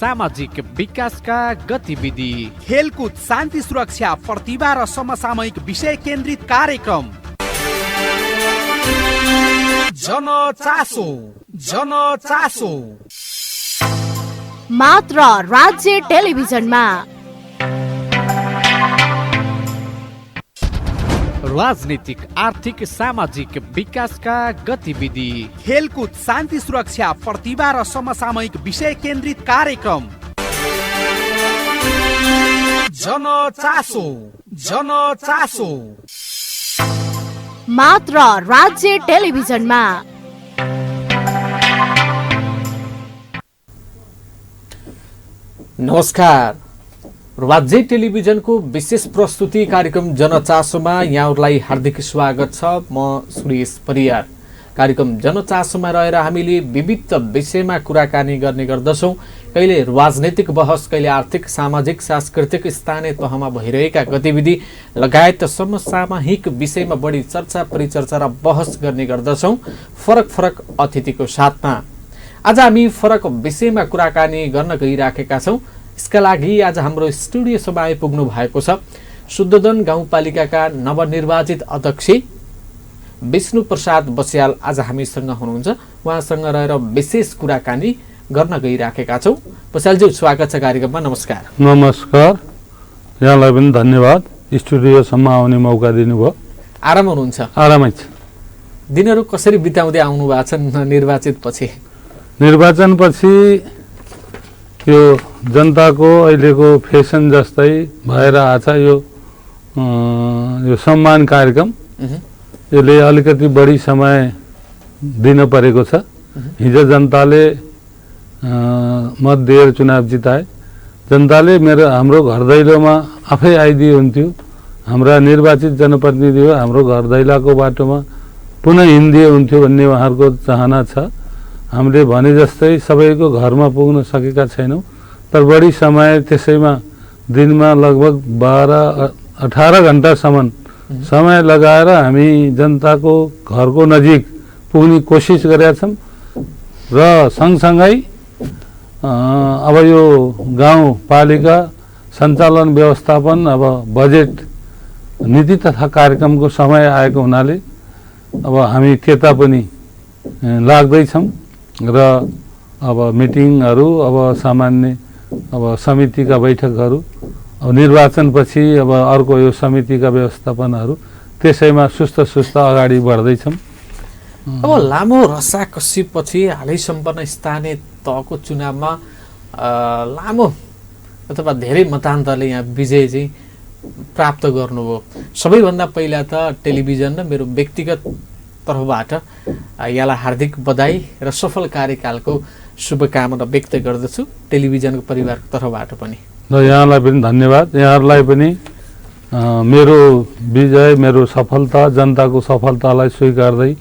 सामाजिक विकासका गतिविधि, खेलकुद, शान्ति सुरक्षा, प्रतिभा र समसामयिक विषय केन्द्रित कार्यक्रम। जनचासो जनचासो मात्र राज्य टेलिभिजनमा। राजनीतिक, आर्थिक, सामाजिक विकासका गतिविधि, खेलकुद, शान्ति सुरक्षा, प्रतिभा र समसामयिक विषय केन्द्रित कार्यक्रम। जनचासो जनचासो मात्र राज्य टेलिभिजनमा। नमस्कार, राज्य टेलिभिजनको विशेष प्रस्तुति कार्यक्रम जनचासोमा यहाँहरूलाई हार्दिक स्वागत छ। म सुरेश परियार। कार्यक्रम जनचासोमा रहेर हामीले विविध विषयमा कुराकानी गर्ने गर्दछौँ। कहिले राजनैतिक बहस, कहिले आर्थिक, सामाजिक, सांस्कृतिक, स्थानीय तहमा भइरहेका गतिविधि लगायत समसामयिक विषयमा बढी चर्चा, परिचर्चा र बहस गर्ने गर्दछौँ फरक फरक अतिथिको साथमा। आज हामी फरक विषयमा कुराकानी गर्न गइराखेका छौँ। यसका लागि आज हाम्रो स्टुडियोसम्म आइपुग्नु भएको छ शुद्धोदन गाउँपालिकाका नवनिर्वाचित अध्यक्ष विष्णु प्रसाद बस्याल आज हामीसँग हुनुहुन्छ। उहाँसँग रहेर विशेष कुराकानी गर्न गइराखेका छौँ। बस्यालज्यू, स्वागत छ कार्यक्रममा। नमस्कार। नमस्कार, यहाँलाई पनि धन्यवाद स्टुडियोसम्म आउने मौका दिनुभयो। आराम हुनुहुन्छ? आरामै छ। दिनहरू कसरी बिताउँदै आउनु भएको छ निर्वाचित पछि? निर्वाचन पछि यो जनताको अहिलेको फेसन जस्तै भएर आछ यो सम्मान कार्यक्रम। यसले अलिकति बढी समय दिन परेको छ। हिजो जनताले मत दिएर चुनाव जिताए। जनताले हाम्रो घर दैलोमा आफै आइदियो हुन्थ्यो। हाम्रा निर्वाचित जनप्रतिनिधि हो, हाम्रो घर दैलाको बाटोमा पुनः हिँडिदिए हुन्थ्यो भन्ने उहाँहरूको चाहना छ। हामीले भने जस्तै सबैको घरमा पुग्न सकेका छैनौँ, तर बढी समय त्यसैमा दिनमा लगभग 12-18 घण्टासम्म समय लगाएर हामी जनताको घरको नजिक पुग्ने कोसिस गरेका छौँ। र सँगसँगै अब यो गाउँपालिका सञ्चालन व्यवस्थापन, अब बजेट नीति तथा कार्यक्रमको समय आएको हुनाले अब हामी त्यता पनि लाग्दैछौँ। र अब मिटिङहरू, अब सामान्य अब समितिका बैठकहरू, अब निर्वाचनपछि अब अर्को यो समितिका व्यवस्थापनहरू, त्यसैमा सुस्त अगाडि बढ्दैछौँ। अब लामो रसाकसीपछि हालै सम्पन्न स्थानीय तहको चुनावमा लामो अथवा धेरै मतान्तरले यहाँ विजय चाहिँ प्राप्त गर्नुभयो। सबैभन्दा पहिला त टेलिभिजन र मेरो व्यक्तिगत तर्फबाट यहाँलाई हार्दिक बधाई र सफल कार्यकालको शुभकामना व्यक्त गर्दछु टेलिभिजनको परिवारको तर्फबाट पनि। र यहाँलाई पनि धन्यवाद। यहाँहरूलाई पनि मेरो विजय, मेरो सफलता, जनताको सफलतालाई स्वीकार्दै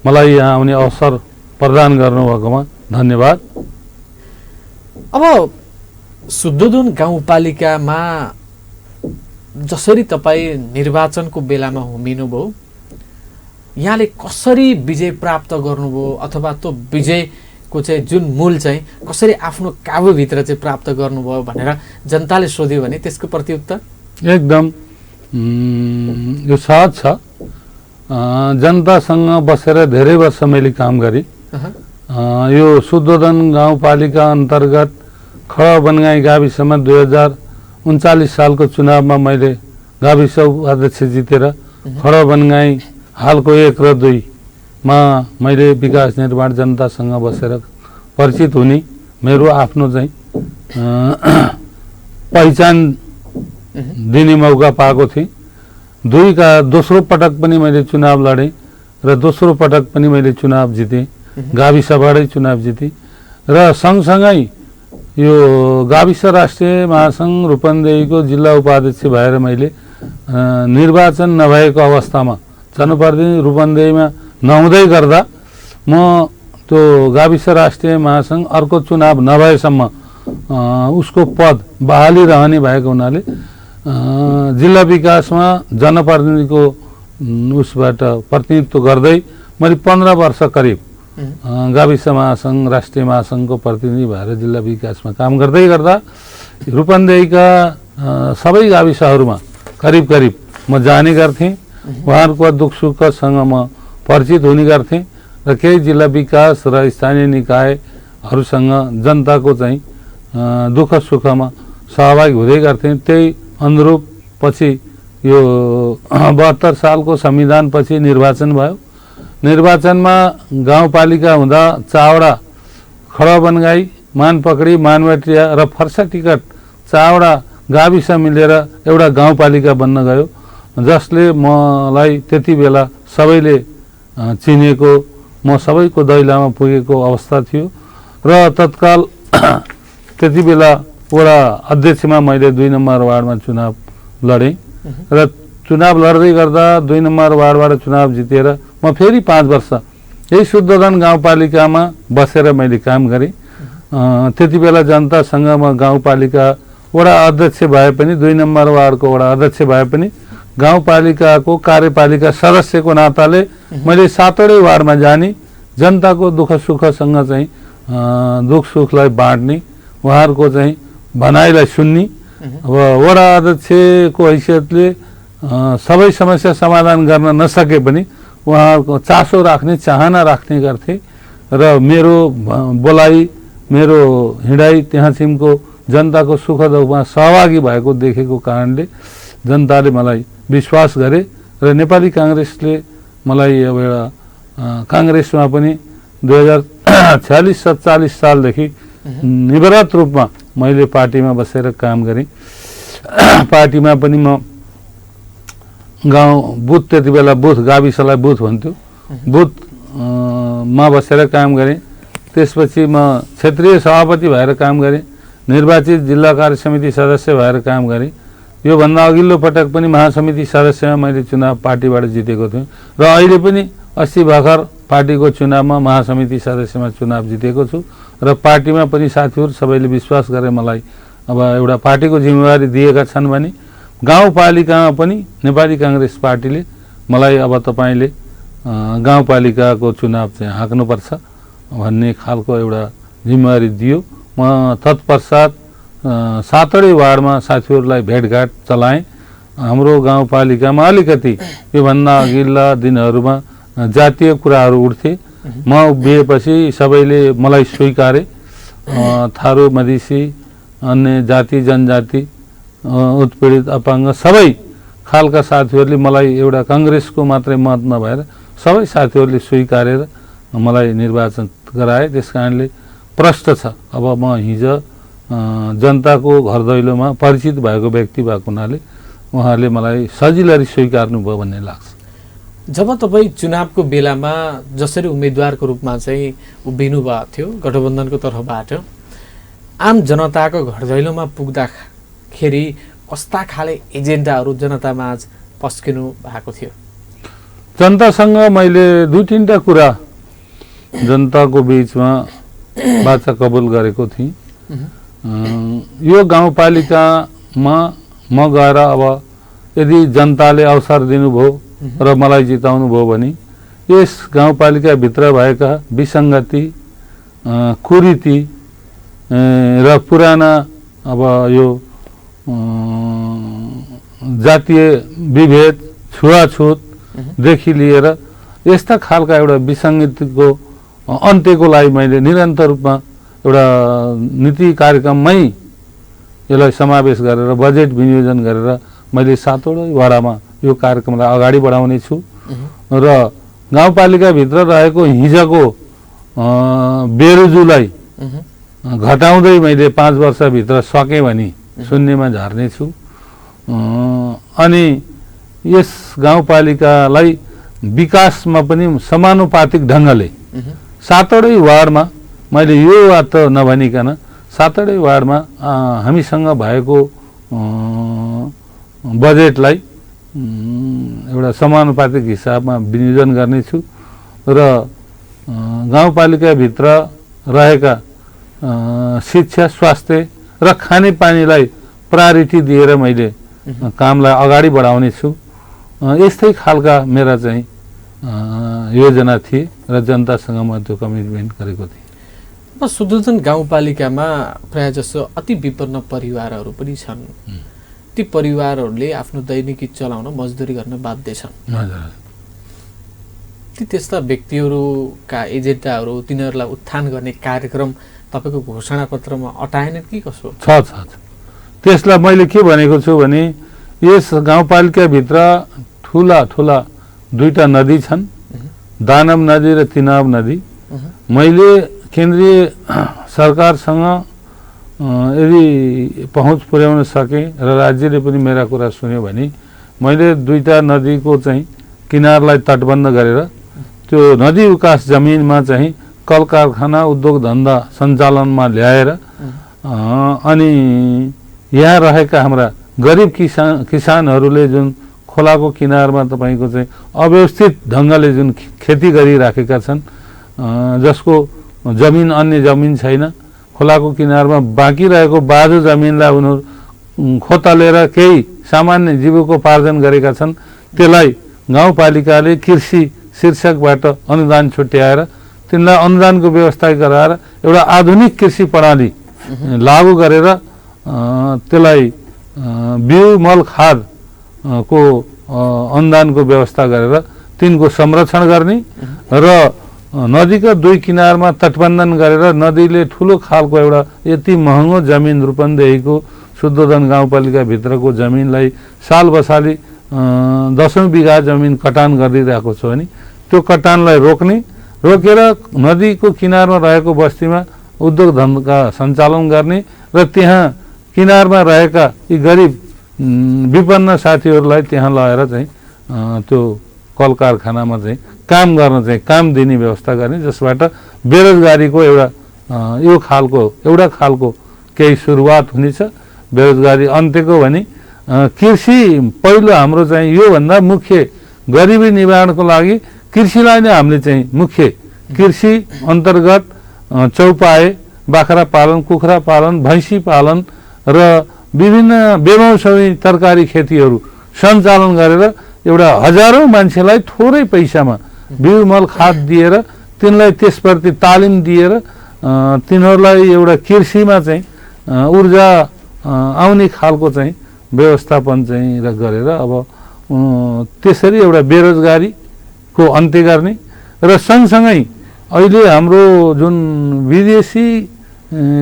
मलाई यहाँ आउने अवसर प्रदान गर्नुभएकोमा धन्यवाद। अब शुद्धोदन गाउँपालिकामा जसरी तपाईँ निर्वाचनको बेलामा हुमिनुभयो, यहाँले कसरी विजय प्राप्त गर्नुभयो अथवा त्यो विजयको चाहिँ जुन मूल चाहिँ कसरी आफ्नो काबुभित्र चाहिँ प्राप्त गर्नुभयो भनेर जनताले सोध्यो भने त्यसको प्रत्युत्तर एकदम यो सहज छ। जनतासँग बसेर धेरै वर्ष मैले काम गरेँ। यो शुद्धोदन गाउँपालिका अन्तर्गत खडा बनगाई गाविसमा 2039 सालको चुनावमा मैले गाविस उपाध्यक्ष जितेर खडा बनगाई हालको 1 र 2 मा मैले विकास निर्माण जनतासँग बसेर परिचित हुने मेरो आफ्नो चाहिँ पहिचान दिने मौका पाएको थिएँ। 2 का दोस्रो पटक पनि मैले चुनाव लडेँ र दोस्रो पटक पनि मैले चुनाव जितेँ, गाविसबाटै चुनाव जितेँ। र सँगसँगै यो गाविस राष्ट्रिय महासङ्घ रूपन्देहीको जिल्ला उपाध्यक्ष भएर मैले निर्वाचन नभएको अवस्थामा जनप्रतिनिधि रूपन्देहीमा नहुँदै गर्दा म त्यो गाविस राष्ट्रिय महासङ्घ अर्को चुनाव नभएसम्म उसको पद बहाली रहने भएको हुनाले जिल्ला विकासमा जनप्रतिनिधिको उसबाट प्रतिनिधित्व गर्दै मैले 15 वर्ष करिब गाविस महासङ्घ राष्ट्रिय महासङ्घको प्रतिनिधि भएर जिल्ला विकासमा काम गर्दै गर्दा रूपन्देहीका सबै गाविसहरूमा करिब करिब म जाने गर्थेँ। उहाँहरूको दुःख सुखसँग म परिचित हुने गर्थेँ र केही जिल्ला विकास र स्थानीय निकायहरूसँग जनताको चाहिँ दुःख सुखमा सहभागी हुँदै गर्थेँ। त्यही अनुरूप पछि यो 72 सालको संविधानपछि निर्वाचन भयो। निर्वाचनमा गाउँपालिका हुँदा चावडा, खडबनगाई, मानपकडी, मानवटिया र फर्सा टिकट चावडा गाविस मिलेर एउटा गाउँपालिका बन्न गयो, जसले मलाई त्यति बेला सबैले चिनेको, म सबैको दैलामा पुगेको अवस्था थियो र तत्काल त्यति बेला वडा अध्यक्षमा मैले 2 नम्बर वार्डमा चुनाव लडेँ र चुनाव लड्दै गर्दा 2 नम्बर वार्डबाट चुनाव जितेर म फेरि 5 वर्ष यही शुद्धोधन गाउँपालिकामा बसेर मैले काम गरेँ। त्यति बेला जनतासँग म गाउँपालिका वडा अध्यक्ष भए पनि 2 नम्बर वार्डको वडा अध्यक्ष भए पनि गाउँपालिकाको कार्यपालिका सदस्यको नाताले मैले 7वटै वार्डमा जाने, जनताको दुःख सुखसँग चाहिँ दुःख सुखलाई बाँड्ने, उहाँहरूको चाहिँ भनाइलाई सुन्ने। अब वडा अध्यक्षको हैसियतले सबै समस्या समाधान गर्न नसके पनि उहाँहरूको चासो राख्ने, चाहना राख्ने गर्थे र मेरो बोलाइ, मेरो हिँडाइ त्यहाँ छिमको जनताको सुख दुःखमा सहभागी भएको देखेको कारणले जनताले मलाई विश्वास गरे र नेपाली काङ्ग्रेसले मलाई अब एउटा काङ्ग्रेसमा पनि 2046-47 सालदेखि निवृत्त रूपमा मैले पार्टीमा बसेर काम गरेँ। पार्टीमा पनि म गाउँ बुथ, त्यति बेला बुथ गाविसलाई बुथ भन्थ्यो, बुथमा बसेर काम गरेँ। त्यसपछि म क्षेत्रीय सभापति भएर काम गरेँ, निर्वाचित जिल्ला कार्य समिति सदस्य भएर काम गरेँ। योभन्दा अघिल्लो पटक पनि महासमिति सदस्यमा मैले चुनाव पार्टीबाट जितेको थिएँ र अहिले पनि 80 भर्खर पार्टीको चुनावमा महासमिति सदस्यमा चुनाव जितेको छु र पार्टीमा पनि साथीहरू सबैले विश्वास गरे मलाई अब एउटा पार्टीको जिम्मेवारी दिएका छन् भने गाउँपालिकामा पनि नेपाली काङ्ग्रेस पार्टीले मलाई अब तपाईँले गाउँपालिकाको चुनाव चाहिँ हाँक्नुपर्छ भन्ने खालको एउटा जिम्मेवारी दियो। म तत्पश्चात 7वटै वार्डमा साथीहरूलाई भेटघाट चलाएँ। हाम्रो गाउँपालिकामा अलिकति योभन्दा अघिल्ला दिनहरूमा जातीय कुराहरू उठ्थे। म उभिएपछि सबैले मलाई स्वीकारे। थारू, मधेसी, अन्य जाति जनजाति, उत्पीडित, अपाङ्ग सबै खालका साथीहरूले मलाई एउटा काङ्ग्रेसको मात्रै मत नभएर सबै साथीहरूले स्वीकारेर मलाई निर्वाचन गराए। त्यस कारणले प्रष्ट छ अब म हिजो जनताको घर दैलोमा परिचित भएको व्यक्ति भएको हुनाले उहाँहरूले मलाई सजिलै स्वीकार्नुभयो भन्ने लाग्छ। जब तपाईँ चुनावको बेलामा जसरी उम्मेदवारको रूपमा चाहिँ उभिनु भएको थियो गठबन्धनको तर्फबाट, आम जनताको घर दैलोमा पुग्दाखेरि कस्ता खाले एजेन्डाहरू जनतामाझ पस्किनु भएको थियो? जनतासँग मैले 2-3टा कुरा जनताको बीचमा वाचा कबुल गरेको थिएँ। यो गाउँपालिकामा म गएर अब यदि जनताले अवसर दिनुभयो र मलाई जिताउनु भयो भने यस गाउँपालिकाभित्र भएका विसङ्गति, कुरीति र पुराना अब यो जातीय विभेद, छुवाछुतदेखि लिएर यस्ता खालका एउटा विसङ्गतिको अन्त्यको लागि मैले निरन्तर रूपमा एउटा नीति कार्यक्रममै यसलाई समावेश गरेर बजेट विनियोजन गरेर मैले 7वटै वडामा यो कार्यक्रमलाई अगाडि बढाउने छु र गाउँपालिकाभित्र रहेको हिजोको बेरोजुलाई घटाउँदै मैले 5 वर्षभित्र सकेँ भने शून्यमा झार्ने छु। अनि यस गाउँपालिकालाई विकासमा पनि समानुपातिक ढङ्गले 7वटै वार्डमा मैले यो बात त नभनिकन 7वटै वार्डमा हामीसँग भएको बजेटलाई एउटा समानुपातिक हिसाबमा विनियोजन गर्नेछु र गाउँपालिकाभित्र रहेका शिक्षा, स्वास्थ्य र खानेपानीलाई प्रायोरिटी दिएर मैले कामलाई अगाडि बढाउने छु। यस्तै खालका मेरा चाहिँ योजना थिए र जनतासँग म त्यो कमिटमेन्ट गरेको थिएँ। अब सुदूरदन गाउँपालिकामा प्रायः जसो अति विपन्न परिवारहरू पनि छन्। ती परिवारहरूले आफ्नो दैनिकी चलाउन मजदुरी गर्न बाध्य छन्। ती त्यस्ता व्यक्तिहरूका एजेन्डाहरू तिनीहरूलाई उत्थान गर्ने कार्यक्रम तपाईँको घोषणापत्रमा अटाएन कि कसो? छ त्यसलाई मैले के भनेको छु भने यस गाउँपालिकाभित्र ठुला ठुला दुईटा नदी छन्, दानव नदी र तिनाब नदी। मैले केन्द्रीय सरकारसँग यदि पहुँच पुर्याउन सकेँ र राज्यले पनि मेरा कुरा सुन्यो भने मैले दुईटा नदीको चाहिँ किनारलाई तटबन्ध गरेर त्यो नदी विकास जमिनमा चाहिँ कल कारखाना उद्योग धन्दा सञ्चालनमा ल्याएर अनि यहाँ रहेका हाम्रा गरिब किसानहरूले जुन खोलाको किनारमा तपाईँको चाहिँ अव्यवस्थित ढङ्गले जुन खेती गरिराखेका छन्, जसको जमिन अन्य जमिन छैन, खोलाको किनारमा बाँकी रहेको बाँझो जमिनलाई उनीहरू खोतलेर केही सामान्य जीविकोपार्जन गरेका छन्। त्यसलाई गाउँपालिकाले कृषि शीर्षकबाट अनुदान छुट्याएर तिनलाई अनुदानको व्यवस्था गराएर एउटा आधुनिक कृषि प्रणाली लागू गरेर त्यसलाई बिउ मल खाद को अनुदानको व्यवस्था गरेर तिनको संरक्षण गर्ने र नदीका दुई किनारमा तटबन्धन गरेर नदीले ठुलो खालको एउटा यति महँगो जमिन रूपन्देहीको शुद्धोधन गाउँपालिकाभित्रको जमिनलाई साल बसाली 10औं बिघा जमिन कटान गरिरहेको छ भने त्यो कटानलाई रोकेर नदीको किनारमा रहेको बस्तीमा उद्योग धन्दा सञ्चालन गर्ने र त्यहाँ किनारमा रहेका यी गरिब विपन्न साथीहरूलाई त्यहाँ लगाएर चाहिँ त्यो कल कारखानामा चाहिँ काम गर्न चाहिँ काम दिने व्यवस्था गर्ने, जसबाट बेरोजगारीको एउटा खालको केही सुरुवात हुनेछ। बेरोजगारी अन्त्यको भने कृषि पहिलो हाम्रो चाहिँ योभन्दा मुख्य गरिबी निवारणको लागि कृषिलाई नै हामीले चाहिँ मुख्य कृषि अन्तर्गत चौपाए, बाख्रा पालन, कुखुरा पालन, भैँसी पालन र विभिन्न बेमौसमी तरकारी खेतीहरू सञ्चालन गरेर एउटा हजारौं मान्छेलाई थोरै पैसामा बिउ मल खाद दिएर तिनलाई त्यसप्रति तालिम दिएर तिनीहरूलाई एउटा कृषिमा चाहिँ ऊर्जा आउने खालको चाहिँ व्यवस्थापन चाहिँ गरेर अब त्यसरी एउटा बेरोजगारीको अन्त्य गर्ने र सँगसँगै अहिले हाम्रो जुन विदेशी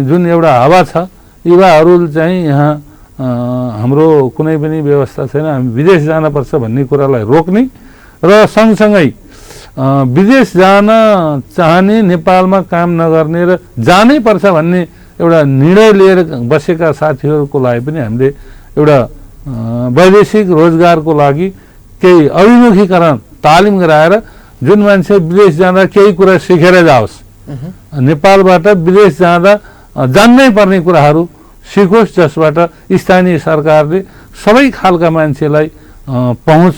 जुन एउटा हावा छ, युवाहरू चाहिँ यहाँ हाम्रो कुनै पनि व्यवस्था छैन, हामी विदेश जानपर्छ भन्ने कुरालाई रोक्ने र सँगसँगै विदेश जान चाहने, नेपालमा काम नगर्ने र जानै पर्छ भन्ने एउटा निर्णय लिएर बसेका साथीहरूको लागि पनि हामीले एउटा वैदेशिक रोजगारको लागि केही अभिमुखीकरण तालिम गराएर जुन मान्छे विदेश जाँदा केही कुरा सिकेर जाओस्, नेपालबाट विदेश जाँदा जान्नै पर्ने कुराहरू सिकोस्, जसबाट स्थानीय सरकारले सबै खालका मान्छेलाई पहुँच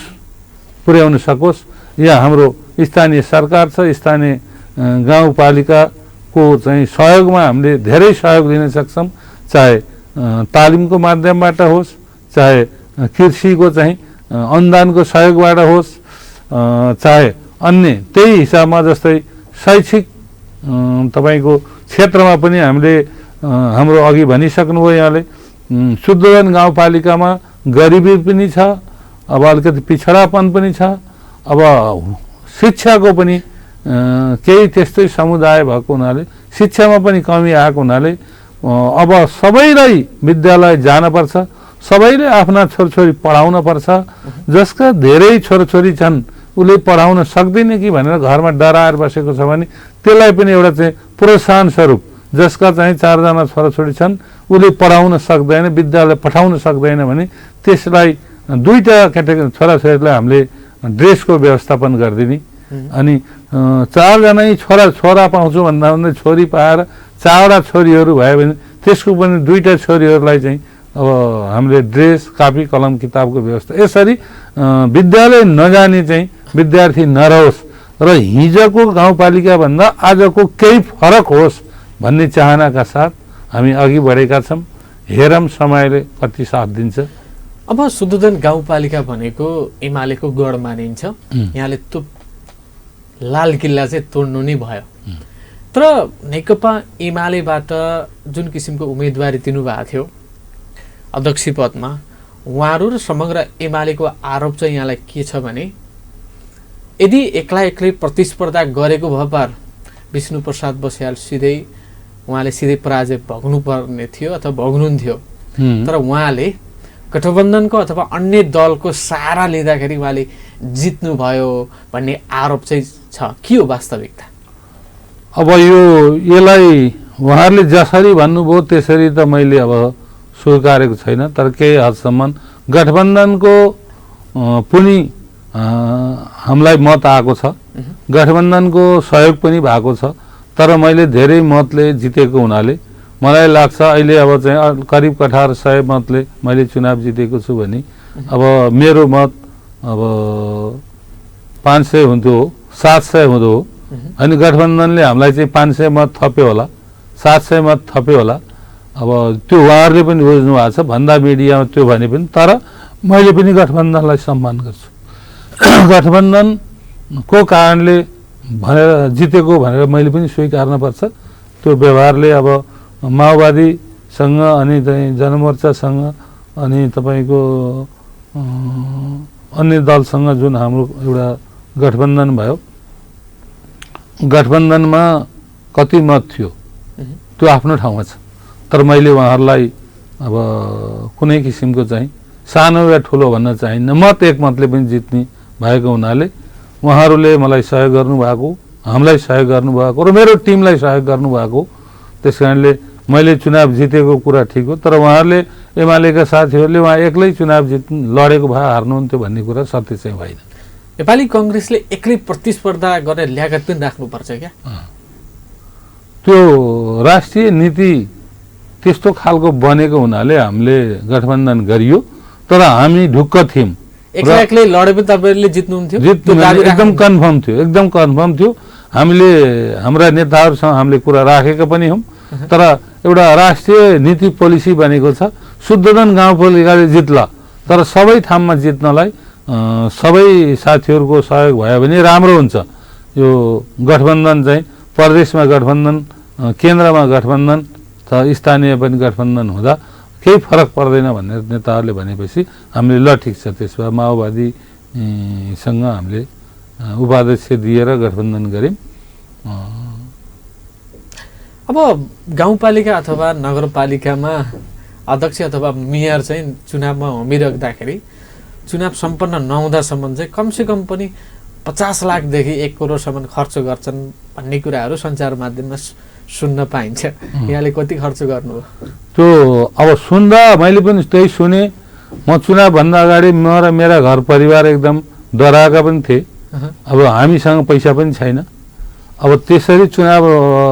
पुर्याउन सकोस्। यहाँ हाम्रो स्थानीय सरकार छ, स्थानीय गाउँपालिकाको चाहिँ सहयोगमा हामीले धेरै सहयोग दिन सक्छौँ, चाहे तालिमको माध्यमबाट होस्, चाहे कृषिको चाहिँ अनुदानको सहयोगबाट होस्, चाहे अन्य त्यही हिसाबमा जस्तै शैक्षिक तपाईँको क्षेत्रमा पनि हामीले हाम्रो अघि भनिसक्नुभयो यहाँले शुद्धोधन गाउँपालिकामा गरिबी पनि छ, अब अलिकति पिछडापन पनि छ, अब शिक्षाको पनि केही त्यस्तै समुदाय भएको हुनाले शिक्षामा पनि कमी आएको हुनाले अब सबैलाई विद्यालय जानपर्छ, सबैले आफ्ना छोरछोरी पढाउन पर्छ। जसका धेरै छोरछोरी छन् उसले पढाउन सक्दैन कि भनेर घरमा डराएर बसेको छ भने त्यसलाई पनि एउटा चाहिँ प्रोत्साहन स्वरूप, जसका चाहिँ 4 जना छोराछोरी छन् उसले पढाउन सक्दैन, विद्यालय पठाउन सक्दैन भने त्यसलाई दुईटा क्याटेगोरी छोराछोरीलाई हामीले ड्रेसको व्यवस्थापन गरिदिने अनि 4 जना छोरा पाउँछु भन्दा छोरी पाएर 4वटा छोरीहरू भयो भने त्यसको पनि 2टा छोरीहरूलाई चाहिँ अब हामीले ड्रेस, कापी, कलम, किताबको व्यवस्था, यसरी विद्यालय नजाने चाहिँ विद्यार्थी नरहोस् र हिजोको गाउँपालिका भन्दा आजको केही फरक होस् भन्ने चाहनाका साथ हामी अघि बढेका छौँ। हेरौँ समयले कति साथ दिन्छ। अब शुद्धोधन गाउँपालिका भनेको एमालेको गढ मानिन्छ। यहाँले लाल किल्ला चाहिँ तोड्नु नै भयो। तर नेकपा एमालेबाट जुन किसिमको उम्मेदवारी दिनुभएको थियो अध्यक्ष पदमा, उहाँहरू र समग्र एमालेको आरोप चाहिँ यहाँलाई के छ भने यदि एक्लै प्रतिस्पर्धा गरेको भए पार विष्णुप्रसाद बस्याल उहाँले सिधै पराजय भोग्नुपर्ने थियो अथवा भोग्नुहुन्थ्यो। तर उहाँले गठबन्धनको अथवा अन्य दलको सहारा लिँदाखेरि उहाँले जित्नुभयो भन्ने आरोप चाहिँ छ। के हो वास्तविकता? अब यसलाई उहाँहरूले जसरी भन्नुभयो त्यसरी त मैले अब स्वीकारेको छैन। तर केही हदसम्म गठबन्धनको पनि हामीलाई मत आएको छ, गठबन्धनको सहयोग पनि भएको छ। तर मैले धेरै मतले जितेको हुनाले मलाई लाग्छ अहिले अब चाहिँ करिब 1800 मतले मैले चुनाव जितेको छु भने अब मेरो मत अब 500 हुन्थ्यो, 700 हुँदो हो। अनि गठबन्धनले हामीलाई चाहिँ 500 मत थप्यो होला, 700 मत थप्यो होला। अब त्यो उहाँहरूले पनि बुझ्नु भएको छ, भन्दा मिडियामा त्यो भने पनि। तर मैले पनि गठबन्धनलाई सम्मान गर्छु। गठबन्धनको कारणले भनेर जितेको भनेर मैले पनि स्वीकार्न पर्छ। त्यो व्यवहारले अब माओवादीसँग अनि चाहिँ जनमोर्चासँग अनि तपाईँको अन्य दलसँग जुन हाम्रो एउटा गठबन्धन भयो, गठबन्धनमा कति मत थियो त्यो आफ्नो ठाउँमा छ। तर मैले उहाँहरूलाई अब कुनै किसिमको चाहिँ सानो या ठुलो भन्न चाहिन्न, मत एक मतले पनि जित्ने भएको हुनाले उहाँहरूले मलाई सहयोग गर्नुभएको, हामीलाई सहयोग गर्नुभएको र मेरो टिमलाई सहयोग गर्नुभएको। त्यस कारणले मैले चुनाव जितेको कुरा ठिक हो। तर उहाँहरूले एमालेका साथीहरूले उहाँ एक्लै चुनाव लडेको भए हार्नुहुन्थ्यो भन्ने कुरा सत्य चाहिँ होइन। नेपाली कङ्ग्रेसले एक्लै प्रतिस्पर्धा गर्ने ल्यागत पनि राख्नुपर्छ क्या? त्यो राष्ट्रिय नीति त्यस्तो खालको बनेको हुनाले हामीले गठबन्धन गरियो। तर हामी ढुक्क थियौँ, एक्लै लडे पनि तपाईँहरूले जित्नुहुन्थ्यो, एकदम कन्फर्म थियो, एकदम कन्फर्म थियो। हामीले हाम्रा नेताहरूसँग हामीले कुरा राखेका पनि हौँ। तर एउटा राष्ट्रिय नीति पोलिसी बनेको छ, शुद्धोधन गाउँपालिकाले जित्ला। तर सबै ठाउँमा जित्नलाई सबै साथीहरूको सहयोग भयो भने राम्रो हुन्छ। यो गठबन्धन चाहिँ प्रदेशमा गठबन्धन, केन्द्रमा गठबन्धन त स्थानीय पनि गठबन्धन हुँदा केही फरक पर्दैन भनेर नेताहरूले भनेपछि हामीले ल ठिक छ त्यसो भए माओवादीसँग हामीले उपाध्यक्ष दिएर गठबन्धन गऱ्यौँ। अब गाउँपालिका अथवा नगरपालिकामा अध्यक्ष अथवा मेयर चाहिँ चुनावमा उभिराख्दाखेरि चुनाव सम्पन्न नहुँदासम्म चाहिँ कमसेकम पनि 50 लाखदेखि 1 करोडसम्म खर्च गर्छन् भन्ने कुराहरू सञ्चार माध्यममा सुन्न पाइन्छ। यहाँले कति खर्च गर्नुभयो? त्यो अब सुन्दा मैले पनि त्यही सुने। म चुनावभन्दा अगाडि म र मेरा घर परिवार एकदम डराएका पनि थिए। अब हामीसँग पैसा पनि छैन, अब त्यसरी चुनाव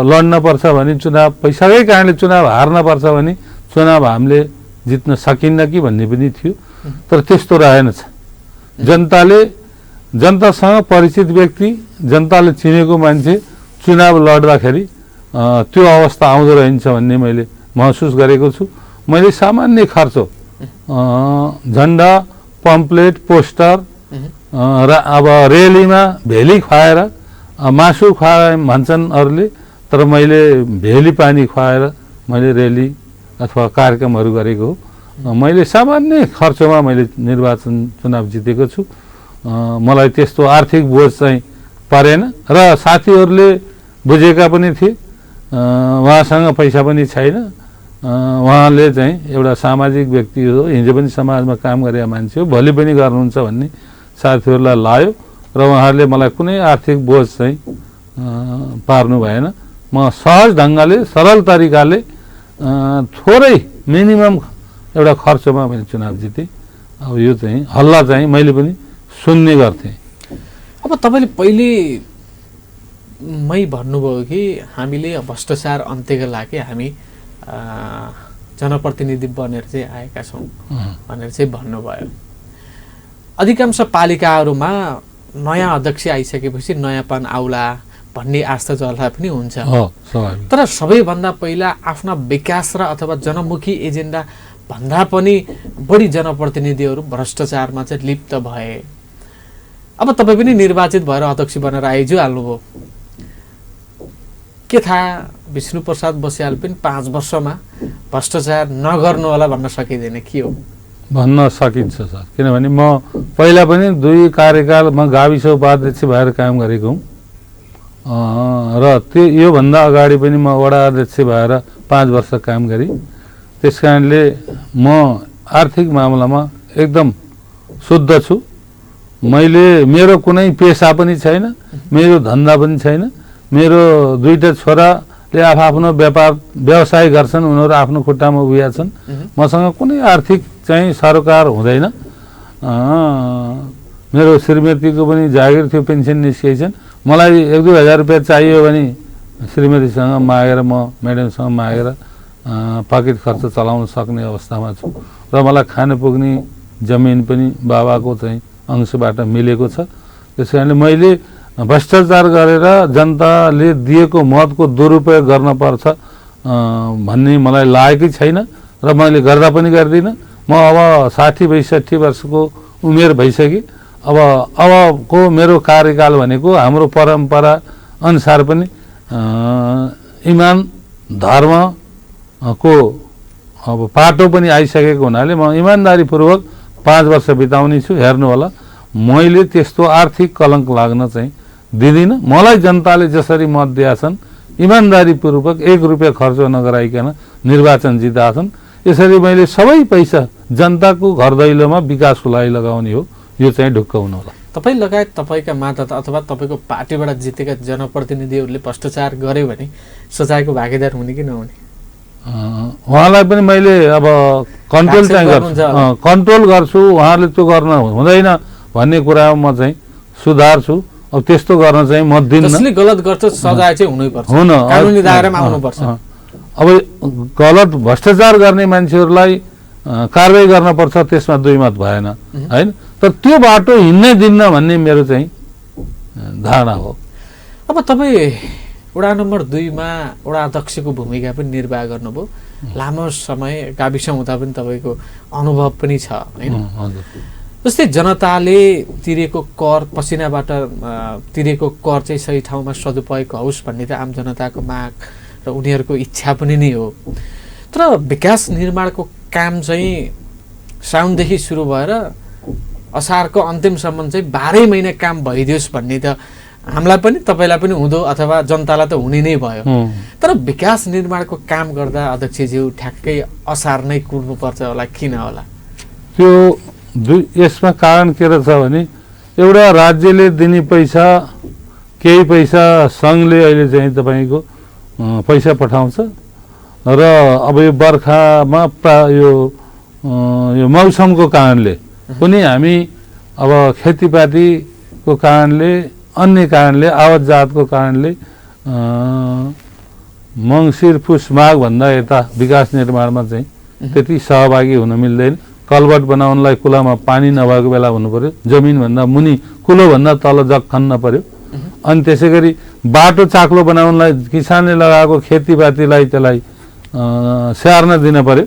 लड्न पर्छ भने, चुनाव पैसाकै कारणले चुनाव हार्न पर्छ भने चुनाव हामीले जित्न सकिन्न कि भन्ने पनि थियो। तर त्यस्तो रहेनछ। जनतासँग परिचित व्यक्ति, जनताले चिनेको मान्छे चुनाव लड्दाखेरि त्यो अवस्था आउँदो रहन्छ भन्ने मैले महसुस गरेको छु। मैले सामान्य खर्च झन्डा, पम्पलेट, पोस्टर र अब रेलीमा भेली खुवाएर, मासु खुवाए भन्छन् अरूले, तर मैले भेली पानी खुवाएर मैले रेली अथवा कार्यक्रमहरू गरेको हो। मैले सामान्य खर्चमा मैले निर्वाचन चुनाव जितेको छु। मलाई त्यस्तो आर्थिक बोझ चाहिँ परेन र साथीहरूले बुझेका पनि थिए। उहाँसँग पैसा पनि छैन, उहाँले चाहिँ एउटा सामाजिक व्यक्ति हो, हिजो पनि समाजमा काम गरेका मान्छे हो, भोलि पनि गर्नुहुन्छ भन्ने साथीहरूलाई लायो र उहाँहरूले मलाई कुनै आर्थिक बोझ चाहिँ पार्नु भएन। म सहज ढङ्गले, सरल तरिकाले थोरै मिनिमम एउटा खर्चमा मैले चुनाव जितेँ। अब यो चाहिँ हल्ला चाहिँ मैले पनि सुन्ने गर्थेँ। अब तपाईँले पहिले मै भन्नुभयो कि हामीले भ्रष्टाचार अन्त्यका लागि हामी जनप्रतिनिधि बनेर चाहिँ आएका छौँ भनेर चाहिँ भन्नुभयो। अधिकांश पालिकाहरूमा नयाँ अध्यक्ष आइसकेपछि नयाँपन आउला भन्ने आस्था जल्दा पनि हुन्छ। तर सबैभन्दा पहिला आफ्ना विकास र अथवा जनमुखी एजेन्डा भन्दा पनि बढी जनप्रतिनिधिहरू भ्रष्टाचारमा चाहिँ लिप्त भए। अब तपाईँ पनि निर्वाचित भएर अध्यक्ष बनेर आइजु हाल्नुभयो, के थाहा विष्णुप्रसाद बस्याल पनि 5 वर्षमा भ्रष्टाचार नगर्नु होला भन्न सकिँदैन, के हो? भन्न सकिन्छ सर, किनभने म पहिला पनि 2 कार्यकाल म गाविस उपाध्यक्ष भएर काम गरेको हुँ र त्यो योभन्दा अगाडि पनि म वडा अध्यक्ष भएर 5 वर्ष काम गरेँ। त्यस कारणले म आर्थिक मामलामा एकदम शुद्ध छु। मेरो कुनै पेसा पनि छैन, मेरो धन्दा पनि छैन। मेरो 2टा छोराले आफ्नो व्यवसाय गर्छन्, उनीहरू आफ्नो खुट्टामा उभिया छन्। मसँग कुनै आर्थिक चाहिँ सरोकार हुँदैन। मेरो श्रीमतीको पनि जागिर थियो, पेन्सन निस्किएछन्। मलाई 1-2 हजार रुपियाँ चाहियो भने श्रीमतीसँग मागेर, म म्याडमसँग मागेर पकेट खर्च चलाउन सक्ने अवस्थामा छु र मलाई खान पुग्ने जमिन पनि बाबाको चाहिँ अंशबाट मिलेको छ। त्यस कारणले मैले भ्रष्टाचार गरेर जनताले दिएको मतको दुरुपयोग गर्न पर्छ भन्ने मलाई लागेकै छैन र मैले गर्दा पनि गर्दिनँ। म अब 60-62 वर्षको उमेर भइसकेँ। अबको मेरो कार्यकाल भनेको हाम्रो परम्परा अनुसार पनि इमान धर्मको अब पाटो पनि आइसकेको हुनाले म इमानदारीपूर्वक 5 वर्ष बिताउने छु। हेर्नु होला, मैले त्यस्तो आर्थिक कलङ्क लाग्न चाहिँ दिदिनँ। मलाई जनताले जसरी मत दिएछन्, इमानदारीपूर्वक 1 रुपियाँ खर्च नगराइकन निर्वाचन जिताछन्। यसरी मैले सबै पैसा जनताको घर दैलोमा विकासको लागि लगाउने हो। यो चाहिँ ढुक्क हुनु होला। तपाईँ लगायत तपाईँका मतदाता अथवा तपाईँको पार्टीबाट जितेका जनप्रतिनिधिहरूले भ्रष्टाचार गर्यो भने सजायको भागीदार हुने कि नहुने? उहाँलाई पनि मैले अब कन्ट्रोल चाहिँ गर्छु, कन्ट्रोल गर्छु। उहाँहरूले त्यो गर्न हुँदैन भन्ने कुरामा म चाहिँ सुधार छु। अब त्यस्तो गर्न चाहिँ म दिन्न। जसले गलत गर्छ सजाय चाहिँ हुनैपर्छ, कानुनी दायरामा आउनुपर्छ। अब गलत भ्रष्टाचार गर्ने मान्छेहरूलाई कारबाही गर्न पर्छ, त्यसमा 2 मत भएन हैन। तर त्यो बाटो हिँड्नै दिन्न भन्ने मेरो चाहिँ धारणा हो। अब तपाईँ वडा नम्बर 2 मा वडा अध्यक्षको भूमिका पनि निर्वाह गर्नुभयो। लामो समय गाविस हुँदा पनि तपाईँको अनुभव पनि छ हैन? जस्तै जनताले तिरेको कर, पसिनाबाट तिरेको कर चाहिँ सही ठाउँमा सदुपयोग होस् भन्ने त आम जनताको माग र उनीहरूको इच्छा पनि नै हो। तर विकास निर्माणको काम चाहिँ साउनदेखि सुरु भएर असारको अन्तिमसम्म चाहिँ 12 महिना काम भइदियोस् भन्ने त हामीलाई पनि तपाईँलाई पनि हुँदो अथवा जनतालाई त हुने नै भयो। तर विकास निर्माणको काम गर्दा अध्यक्षज्यू ठ्याक्कै असार नै कुर्नुपर्छ होला, किन होला? त्यो यसमा कारण के रहेछ भने एउटा राज्यले दिने पैसा, केही पैसा सङ्घले अहिले चाहिँ तपाईँको पैसा पठाउँछ र अब यो बर्खामा यो मौसमको कारणले पनि हामी अब खेतीपातीको कारणले, अन्य कारणले, आवत जातको कारणले मङ्सिर पुस माघ भन्दा यता विकास निर्माणमा चाहिँ त्यति सहभागी हुन मिल्दैन। कलबट बनाउनलाई कुलामा पानी नभएको बेला हुनु पर्यो, जमिनभन्दा मुनि कुलोभन्दा तल जग खन्न पर्यो। अनि त्यसै गरी बाटो चाक्लो बनाउनलाई किसानले लगाएको खेतीपातीलाई त्यसलाई स्याहार्न दिन पर्यो।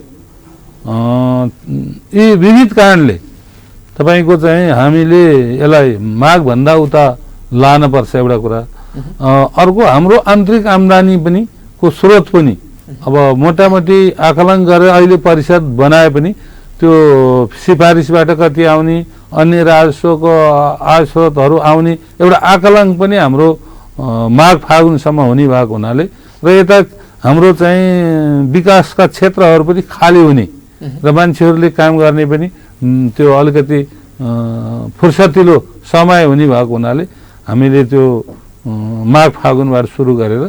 यी विविध कारणले तपाईँको चाहिँ हामीले यसलाई माघभन्दा उता लानुपर्छ एउटा कुरा। अर्को हाम्रो आन्तरिक आम्दानी पनि को स्रोत पनि अब मोटामोटी आकलन गरेर अहिले परिषद बनाए पनि त्यो सिफारिसबाट कति आउने, अन्य राजस्वको आय स्रोतहरू आउने एउटा आकलन पनि हाम्रो माघ फागुनसम्म हुने भएको हुनाले र यता हाम्रो चाहिँ विकासका क्षेत्रहरू पनि खाली हुने र मान्छेहरूले काम गर्ने पनि त्यो अलिकति फुर्सतिलो समय हुने भएको हुनाले हामीले त्यो माघ फागुनबाट सुरु गरेर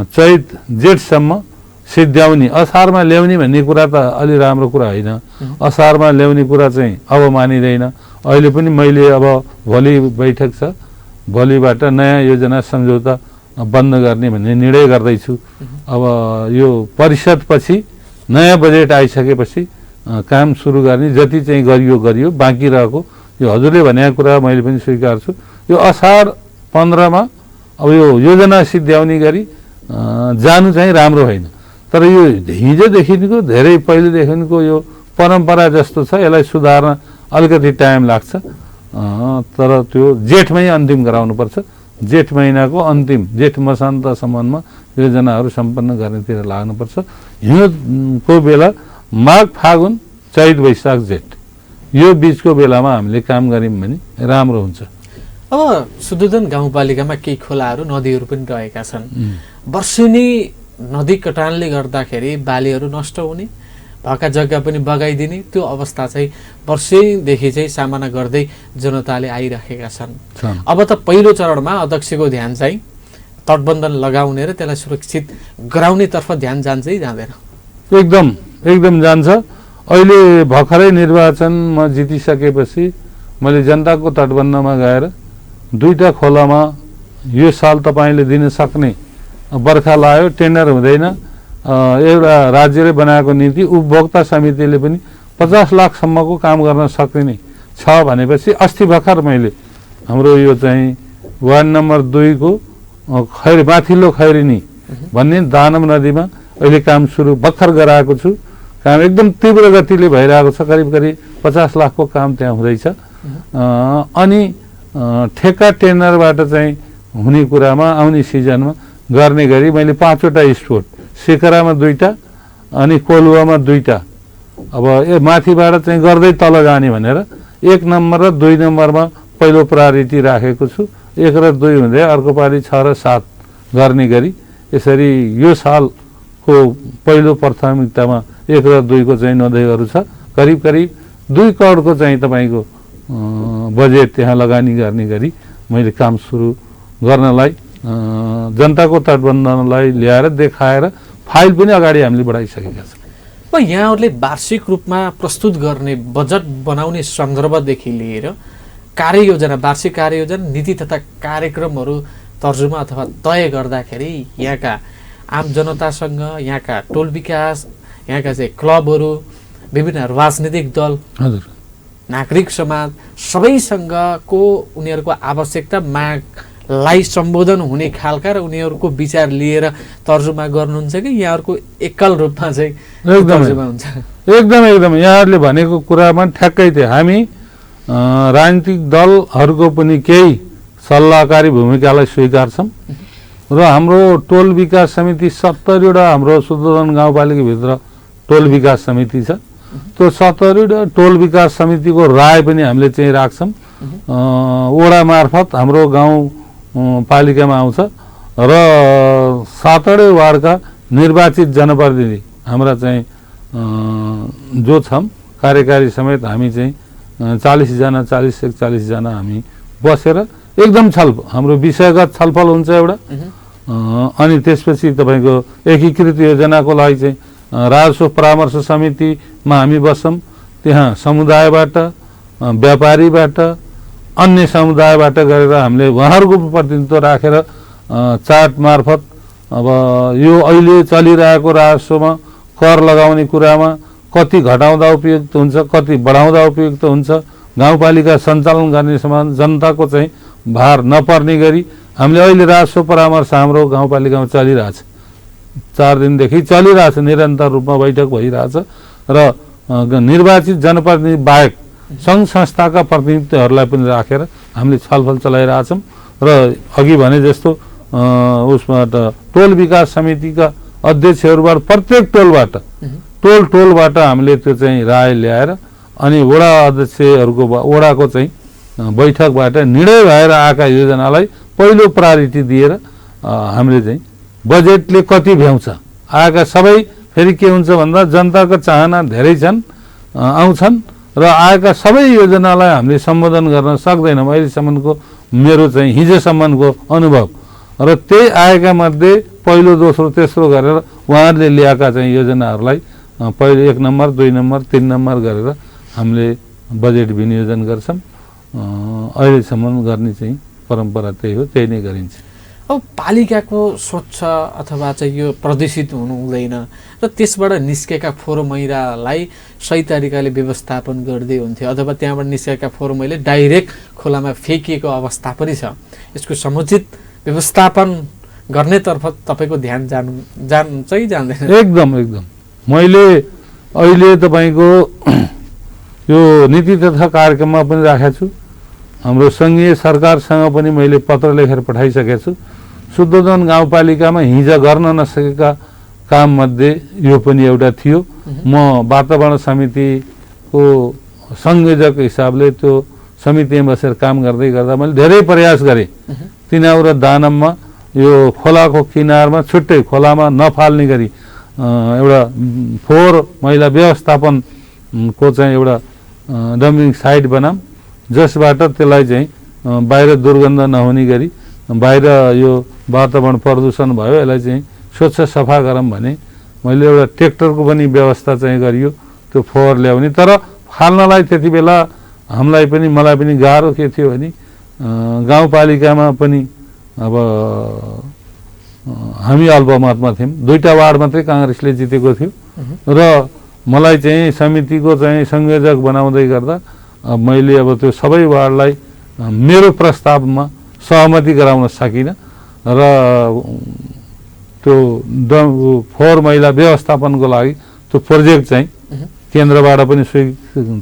चैत जेठसम्म सिद्ध्याउने, असारमा ल्याउने भन्ने कुरा त अलि राम्रो कुरा होइन। असारमा ल्याउने कुरा चाहिँ अब मानिँदैन। अहिले पनि मैले अब भोलि बैठक छ, भोलिबाट नयाँ योजना सम्झौता बन्द गर्ने भन्ने निर्णय गर्दैछु। अब यो परिषदपछि नयाँ बजेट आइसकेपछि काम सुरु गर्ने, जति चाहिँ गरियो, बाँकी रहेको यो हजुरले भनेको कुरा मैले पनि स्वीकार्छु। यो असार 15 मा अब यो योजना सिद्ध्याउने गरी जानु चाहिँ राम्रो होइन। तर यो हिजोदेखिको धेरै पहिलेदेखिको यो परम्परा जस्तो छ, यसलाई सुधार्न अलिकति टाइम लाग्छ तर त्यो जेठमै अन्तिम गराउनुपर्छ। जेठ महिनाको अन्तिम जेठ मसान्तसम्ममा योजनाहरू सम्पन्न गर्नेतिर लाग्नुपर्छ। हिउँको बेला माघ फागुन चैत वैशाख जेठ यो बिचको बेलामा हामीले काम गऱ्यौँ भने राम्रो हुन्छ। अब सुदूधन गाउँपालिकामा केही खोलाहरू नदीहरू पनि रहेका छन्। वर्षेनी नदी कटानले गर्दाखेरि बालीहरू नष्ट हुने, भएका जग्गा पनि बगाइदिने त्यो अवस्था चाहिँ वर्षैदेखि चाहिँ सामना गर्दै जनताले आइराखेका छन्। अब त पहिलो चरणमा अध्यक्षको ध्यान चाहिँ तटबन्धन लगाउने र त्यसलाई सुरक्षित गराउनेतर्फ ध्यान जान्छ कि जाँदैन? एकदम जान्छ। अहिले भर्खरै निर्वाचनमा जितिसकेपछि मैले जनताको तटबन्धमा गएर 2टा खोलामा यो साल तपाईँले दिन सक्ने बर्खा लायो, टेन्डर हुँदैन, एउटा राज्यले बनाएको नीति उपभोक्ता समितिले पनि 50 लाखसम्मको काम गर्न सक्ने छ भनेपछि अस्ति भर्खर मैले हाम्रो यो चाहिँ वार्ड नम्बर 2 को माथिल्लो खैरिनी भन्ने दानम नदीमा अहिले काम सुरु भर्खर गराएको छु। काम एकदम तीव्र गतिले भइरहेको छ। करिब 50 लाखको काम त्यहाँ हुँदैछ। अनि ठेक्का टेन्डरबाट चाहिँ हुने कुरामा आउने सिजनमा गर्ने गरी मैले 5वटा स्पोट, सिकरामा 2टा अनि कोलुवामा 2टा, अब माथिबाट चाहिँ गर्दै तल जाने भनेर 1 नम्बर र 2 नम्बरमा पहिलो प्रायोरिटी राखेको छु। 1 र 2 हुँदै अर्को पालि 6 र 7 गर्ने गरी यसरी यो सालको पहिलो प्राथमिकतामा 1 र 2 को चाहिँ नदीहरू छ। करिब 2 करोडको चाहिँ तपाईँको बजेट त्यहाँ लगानी गर्ने गरी मैले काम सुरु गर्नलाई जनताको तटबन्धनलाई ल्याएर देखाएर फाइल पनि अगाडि हामीले बढाइसकेका छौँ। अब यहाँहरूले वार्षिक रूपमा प्रस्तुत गर्ने बजेट बनाउने सन्दर्भदेखि लिएर कार्ययोजना, वार्षिक कार्ययोजना, नीति तथा कार्यक्रमहरू तर्जुमा अथवा तय गर्दाखेरि यहाँका आम जनतासँग, यहाँका टोल विकास, यहाँका चाहिँ क्लबहरू, विभिन्न राजनीतिक दल, नागरिक समाज सबैसँगको उनीहरूको आवश्यकता मागलाई सम्बोधन हुने खालका र उनीहरूको विचार लिएर तर्जुमा गर्नुहुन्छ कि यहाँहरूको एकल रूपमा चाहिँ तर्जुमा हुन्छ? एकदम यहाँहरूले भनेको कुरामा ठ्याक्कै थियो। हामी राजनीतिक दलहरूको पनि केही सल्लाहकारी भूमिकालाई स्वीकार्छौँ र हाम्रो टोल विकास समिति 70वटा हाम्रो सुदूधन गाउँपालिकाभित्र टोल विकास समिति छ। त्यो 70वटा टोल विकास समितिको राय पनि हामीले चाहिँ राख्छौँ। वडा मार्फत हाम्रो गाउँ पालिकामा आउँछ र 7वटै वार्डका निर्वाचित जनप्रतिनिधि हाम्रा चाहिँ जो छौँ कार्यकारी समेत हामी चाहिँ 40 जना 40-41 जना हामी बसेर एकदम हाम्रो विषयगत छलफल हुन्छ एउटा। अनि त्यसपछि तपाईँको एकीकृत योजनाको लागि चाहिँ राजस्व परामर्श समितिमा हामी बस्छौँ। त्यहाँ समुदायबाट, व्यापारीबाट, अन्य समुदायबाट गरेर हामीले उहाँहरूको प्रतिनिधित्व राखेर चार्ट मार्फत अब यो अहिले चलिरहेको राजस्वमा कर लगाउने कुरामा कति घटाउँदा उपयुक्त हुन्छ, कति बढाउँदा उपयुक्त हुन्छ, गाउँपालिका सञ्चालन गर्ने समान जनताको चाहिँ भार नपर्ने गरी हामीले अहिले राजस्व परामर्श हाम्रो गाउँपालिकामा चलिरहेछ। 4 दिनदेखि चलिरहेछ, निरन्तर रूपमा बैठक भइरहेछ र निर्वाचित जनप्रतिनिधि बाहेक सङ्घ संस्थाका प्रतिनिधित्वहरूलाई पनि राखेर हामीले छलफल चलाइरहेछौँ र अघि भने जस्तो उसबाट टोल विकास समितिका अध्यक्षहरूबाट प्रत्येक टोलबाट हामीले त्यो चाहिँ राय ल्याएर अनि वडा अध्यक्षहरूको वडाको चाहिँ बैठकबाट निर्णय भएर आएका योजनालाई पहिलो प्रायोरिटी दिएर हामीले चाहिँ बजेटले कति भ्याउँछ आएका सबै फेरि के हुन्छ भन्दा जनताको चाहना धेरै छन्, आउँछन् र आएका सबै योजनालाई हामीले सम्बोधन गर्न सक्दैनौँ। अहिलेसम्मको मेरो चाहिँ हिजोसम्मको अनुभव र त्यही आएका मध्ये पहिलो, दोस्रो, तेस्रो गरेर उहाँहरूले ल्याएका चाहिँ योजनाहरूलाई पहिलो 1 नम्बर, 2 नम्बर, 3 नम्बर गरेर हामीले बजेट विनियोजन गर्छौँ। अहिलेसम्म गर्ने चाहिँ परम्परा त्यही हो, त्यही नै गरिन्छ। अब पालिकाको स्वच्छ अथवा चाहिँ यो प्रदूषित हुनु हुँदैन र त्यसबाट निस्केका फोहोर मैलालाई सही तरिकाले व्यवस्थापन गर्दै हुन्थ्यो अथवा त्यहाँबाट निस्केका फोहोर मैला डाइरेक्ट खोलामा फ्याँकिएको अवस्था पनि छ। यसको समुचित व्यवस्थापन गर्नेतर्फ तपाईँको ध्यान जान्छ कि जान्दैन? एकदम मैले अहिले तपाईँको यो नीति तथा कार्यक्रममा पनि राखेको छु। हाम्रो सङ्घीय सरकारसँग पनि मैले पत्र लेखेर पठाइसकेको छु। शुद्धोधन गाउँपालिकामा हिजो गर्न नसकेका काममध्ये यो पनि एउटा थियो। म वातावरण समितिको संयोजक हिसाबले त्यो समितिमा बसेर काम गर्दै गर्दा मैले धेरै प्रयास गरेँ। तिनीहरू दानममा यो खोलाको किनारमा छुट्टै खोलामा नफाल्ने गरी एउटा फोहोर मैला व्यवस्थापनको चाहिँ एउटा डम्पिङ साइट बनाऊँ, जसबाट त्यसलाई चाहिँ बाहिर दुर्गन्ध नहुने गरी बाहिर यो वातावरण प्रदूषण भयो यसलाई चाहिँ स्वच्छ सफा गरौँ भने मैले एउटा ट्र्याक्टरको पनि व्यवस्था चाहिँ गरियो त्यो फोहोर ल्याउने। तर फाल्नलाई त्यति बेला हामीलाई पनि मलाई पनि गाह्रो के थियो भने गाउँपालिकामा पनि अब हामी अल्पमतमा थियौँ, 2टा वार्ड मात्रै काङ्ग्रेसले जितेको थियो र मलाई चाहिँ समितिको चाहिँ संयोजक बनाउँदै गर्दा मैले अब त्यो सबै वार्डलाई मेरो प्रस्तावमा सहमति गराउन सकिनँ र त्यो फोहोर मैला व्यवस्थापनको लागि त्यो प्रोजेक्ट चाहिँ केन्द्रबाट पनि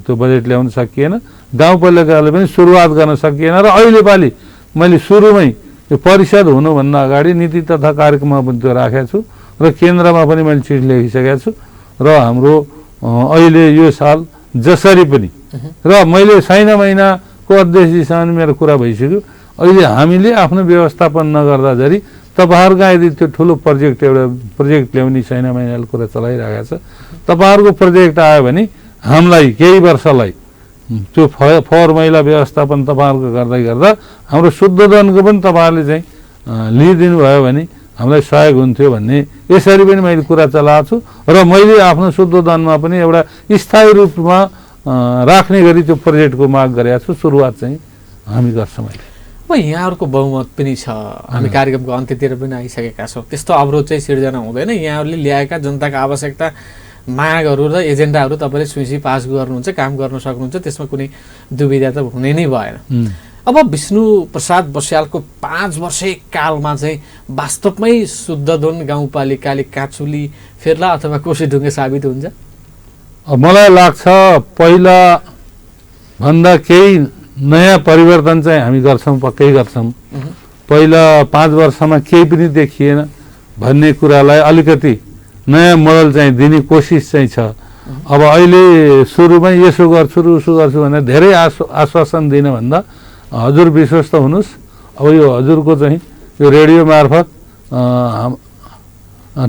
त्यो बजेट ल्याउन सकिएन, गाउँपालिकाले पनि सुरुवात गर्न सकिएन र अहिलेपालि मैले सुरुमै यो परिषद हुनुभन्दा अगाडि नीति तथा कार्यक्रममा पनि त्यो राखेको छु र केन्द्रमा पनि मैले चिठी लेखिसकेको छु र हाम्रो अहिले यो साल जसरी पनि र मैले छैन महिनाको अध्यक्षजीसँग मेरो कुरा भइसक्यो। अहिले हामीले आफ्नो व्यवस्थापन नगर्दा जरी तपाईँहरूका यदि त्यो ठुलो एउटा प्रोजेक्ट ल्याउने छैन महिनाले कुरा चलाइरहेको छ, तपाईँहरूको प्रोजेक्ट आयो भने हामीलाई केही वर्षलाई त्यो फोहोर मैला व्यवस्थापन तपाईँहरूको गर्दै गर्दा हाम्रो शुद्धोधनको पनि तपाईँहरूले चाहिँ लिइदिनु भयो भने हामीलाई सहयोग हुन्थ्यो भन्ने यसरी पनि मैले कुरा चलाएको छु र मैले आफ्नो शुद्धोधनमा पनि एउटा स्थायी रूपमा राख्ने गरी त्यो प्रोजेक्टको माग गरेको छु। सुरुवात चाहिँ हामी गर्छौँ। अहिले अब यहाँहरूको बहुमत पनि छ, हामी कार्यक्रमको अन्त्यतिर पनि आइसकेका छौँ, त्यस्तो अवरोध चाहिँ सिर्जना हुँदैन। यहाँहरूले ल्याएका जनताको आवश्यकता मागहरू र एजेन्डाहरू तपाईँले सुइसी पास गर्नुहुन्छ, काम गर्न सक्नुहुन्छ, त्यसमा कुनै दुविधा त हुने नै भएन। अब विष्णु प्रसाद बस्यालको 5 वर्षे कालमा चाहिँ वास्तवमै शुद्धोधन गाउँपालिकाले काँचुली फेर्ला अथवा कोसीढुङ्गे साबित हुन्छ? मलाई लाग्छ पहिला भन्दा केही नयाँ परिवर्तन चाहिँ हामी गर्छौँ, पक्कै गर्छौँ। पहिला 5 वर्षमा केही पनि देखिएन भन्ने कुरालाई अलिकति नयाँ मोडल चाहिँ दिने कोसिस चाहिँ छ। अब अहिले सुरुमै यसो गर्छु उसो गर्छु भनेर धेरै आश्वासन दिन भन्दा हजुर विश्वस्त हुनुहोस्। अब यो हजुरको चाहिँ यो रेडियो मार्फत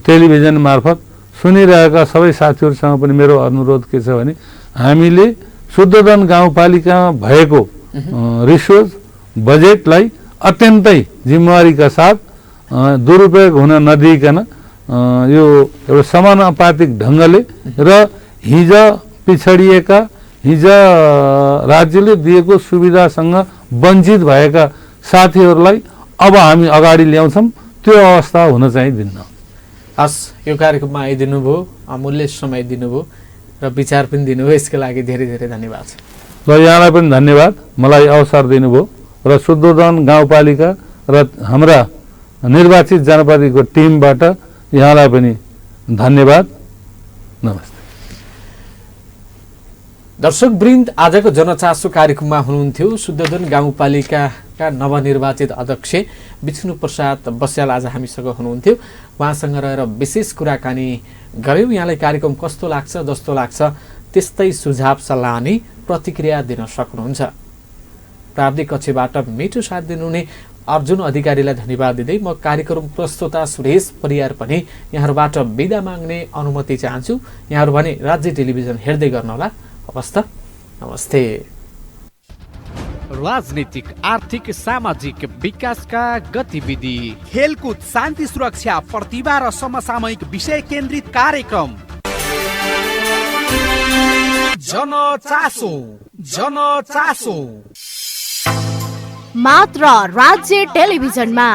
टेलिभिजन मार्फत सुनिरहेका सबै साथीहरूसँग पनि मेरो अनुरोध के छ भने हामीले शुद्धोधन गाउँपालिकामा भएको रिसोर्स बजेटलाई अत्यन्तै जिम्मेवारीका साथ दुरुपयोग हुन नदिइकन यो एउटा समानुपातिक ढङ्गले र हिजो पिछडिएका हिजो राज्यले दिएको सुविधासँग वञ्चित भएका साथीहरूलाई अब हामी अगाडि ल्याउँछौँ, त्यो अवस्था हुन चाहिँ दिन्न। हस्, यो कार्यक्रममा आइदिनु भयो, अमूल्य समय दिनुभयो र विचार पनि दिनुभयो, यसको लागि धेरै धेरै धन्यवाद छ। र यहाँलाई पनि धन्यवाद, मलाई अवसर दिनुभयो र शुद्धोधन गाउँपालिका र हाम्रा निर्वाचित जनप्रतिनिधिको टिमबाट यहाँलाई पनि धन्यवाद। नमस्ते। दर्शकवृन्द, आजको जनचासो कार्यक्रममा हुनुहुन्थ्यो शुद्धोधन गाउँपालिकाका नवनिर्वाचित अध्यक्ष विष्णु प्रसाद बस्याल आज हामीसँग हुनुहुन्थ्यो। उहाँसँग रहेर विशेष कुराकानी गऱ्यौँ। यहाँलाई कार्यक्रम कस्तो लाग्छ, जस्तो लाग्छ त्यस्तै सुझाव सल्लाह अनि प्रतिक्रिया दिन सक्नुहुन्छ। प्राविधिक कक्षबाट मिठो साथ दिनुहुने अर्जुन अधिकारीलाई धन्यवाद दिँदै म कार्यक्रम प्रस्तोता सुरेश परियार पनि यहाँहरूबाट बिदा माग्ने अनुमति चाहन्छु। यहाँहरू भने राज्य टेलिभिजन हेर्दै गर्नुहोला। हवस् त, नमस्ते। राजनीतिक, आर्थिक, सामाजिक विकासका गतिविधि, खेलकुद, शान्ति सुरक्षा, प्रतिभा र समसामयिक विषय केन्द्रित कार्यक्रम जनचासो मात्र राज्य टेलिभिजनमा।